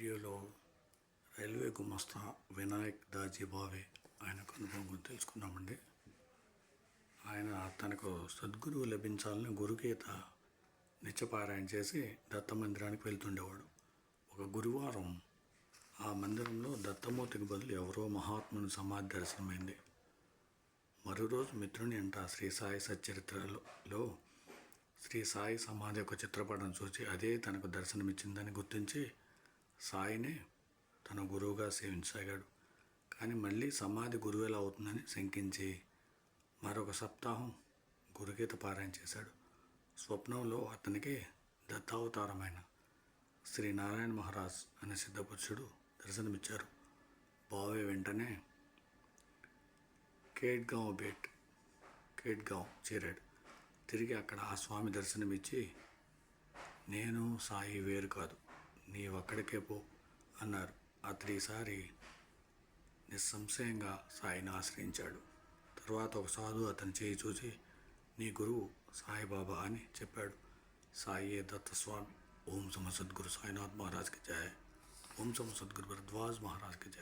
వీడియోలో రైల్వే గుమస్తా వినాయక్ దాజీ భావే ఆయనకు అనుభవం గురించి తెలుసుకున్నామండి. ఆయన తనకు సద్గురువు లభించాలని గురుగీత నిత్యపారాయణ చేసి దత్త మందిరానికి వెళ్తుండేవాడు. ఒక గురువారం ఆ మందిరంలో దత్తమూర్తికి బదులు ఎవరో మహాత్ముని సమాధి దర్శనమైంది. మరో రోజు మిత్రుని అంట శ్రీ సాయి సచ్చరిత్రలో శ్రీ సాయి సమాధి యొక్క చిత్రపటం చూసి అదే తనకు దర్శనమిచ్చిందని గుర్తించి సాయినే తన గురువుగా సేవించసాగాడు. కానీ మళ్ళీ సమాధి గురువు ఎలా అవుతుందని శంకించి మరొక సప్తాహం గురుగీత పారాయణ చేశాడు. స్వప్నంలో అతనికి దత్తావతారమైన శ్రీ నారాయణ మహారాజ్ అనే సిద్ధపురుషుడు దర్శనమిచ్చారు. భావే వెంటనే కేడ్గాంవ్ చేరాడు. తిరిగి అక్కడ ఆ స్వామి దర్శనమిచ్చి, నేను సాయి వేరు కాదు, నీవక్కడికే పో అన్నారు. అతడు ఈసారి నిస్సంశయంగా సాయిని ఆశ్రయించాడు. తరువాత ఒక సాధువు అతని చేయి చూసి, నీ గురువు సాయిబాబా అని చెప్పాడు. సాయి దత్తస్వామి. ఓం సమ సద్గురు సాయినాథ్ మహారాజ్కి జయ. ఓం సమ సద్గురు భరద్వాజ్ మహారాజ్కి జయ.